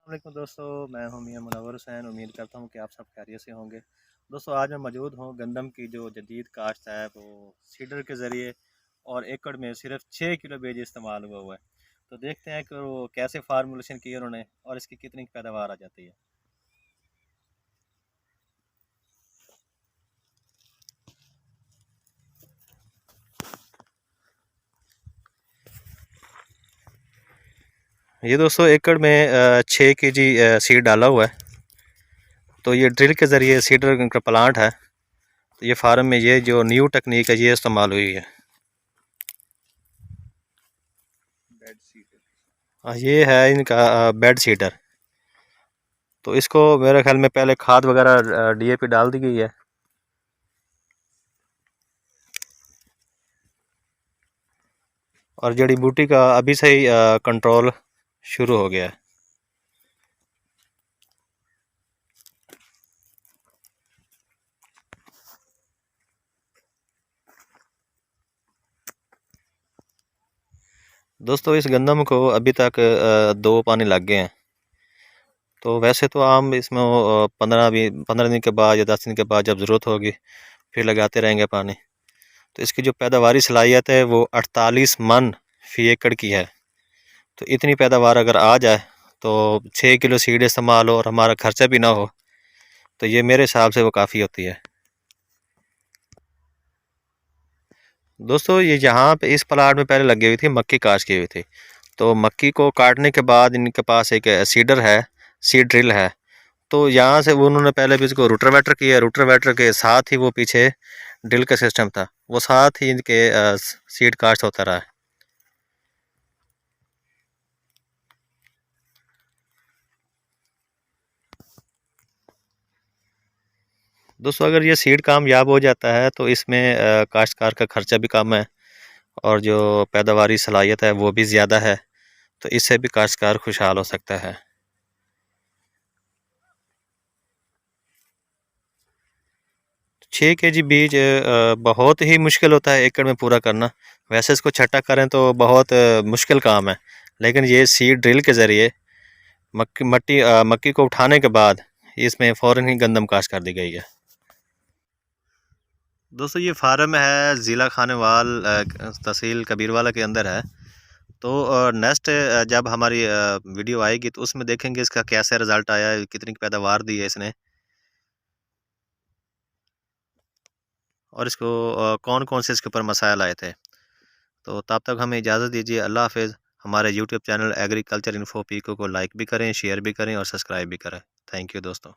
वालेकुम दोस्तों, मैं हूं मियां मुनव्वर हुसैन। उम्मीद करता हूं कि आप सब खैरियत से होंगे। दोस्तों, आज मैं मौजूद हूं गंदम की जो जदीद काश्त है वो सीडर के ज़रिए, और एकड़ में सिर्फ 6 किलो बीज इस्तेमाल हुआ है। तो देखते हैं कि वो कैसे फार्मूलेशन की उन्होंने और इसकी कितनी पैदावार आ जाती है। ये दोस्तों एकड़ में 6 kg सीड डाला हुआ है। तो ये ड्रिल के ज़रिए सीडर का प्लांट है। तो ये फार्म में ये जो न्यू टेक्निक है ये इस्तेमाल हुई है। ये है इनका बेड सीडर। तो इसको मेरे ख्याल में पहले खाद वगैरह डीएपी डाल दी गई है। और जड़ी बूटी का अभी से ही कंट्रोल शुरू हो गया है। दोस्तों, इस गंदम को अभी तक 2 पानी लग गए हैं। तो वैसे तो आम इसमें 15 दिन के बाद या 10 दिन के बाद जब ज़रूरत होगी फिर लगाते रहेंगे पानी। तो इसकी जो पैदावारी सलाहियत है वो 48 मन फी एकड़ की है। तो इतनी पैदावार अगर आ जाए तो 6 किलो सीड इस्तेमाल हो और हमारा खर्चा भी ना हो, तो ये मेरे हिसाब से वो काफ़ी होती है। दोस्तों, ये यहाँ पे इस प्लाट में पहले लगी हुई थी मक्की काश्त की हुई थी। तो मक्की को काटने के बाद इनके पास एक सीडर है, सीड ड्रिल है। तो यहाँ से वो उन्होंने पहले भी इसको रूटरवेटर किया, रूटरवेटर के साथ ही वो पीछे ड्रिल का सिस्टम था, वो साथ ही इनके सीड कास्ट होता रहा है। दोस्तों, अगर ये सीड कामयाब हो जाता है तो इसमें काश्तकार का खर्चा भी कम है और जो पैदावारी सलाहियत है वो भी ज़्यादा है। तो इससे भी काश्तकार खुशहाल हो सकता है। 6 kg बीज बहुत ही मुश्किल होता है एकड़ में पूरा करना। वैसे इसको छटा करें तो बहुत मुश्किल काम है। लेकिन ये सीड ड्रिल के ज़रिए मक्की को उठाने के बाद इसमें फ़ौरन ही गंदम काश्त कर दी गई है। दोस्तों, ये फार्म है ज़िला खानेवाल तहसील कबीरवाला के अंदर है। तो नेक्स्ट जब हमारी वीडियो आएगी तो उसमें देखेंगे इसका कैसा रिज़ल्ट आया है, कितनी पैदावार दी है इसने, और इसको कौन कौन से इसके ऊपर मसाइल आए थे। तो तब तक हमें इजाज़त दीजिए। अल्लाह हाफ़िज़। हमारे यूट्यूब चैनल एग्रीकल्चर इन्फो पीको को लाइक भी करें, शेयर भी करें और सब्सक्राइब भी करें। थैंक यू दोस्तों।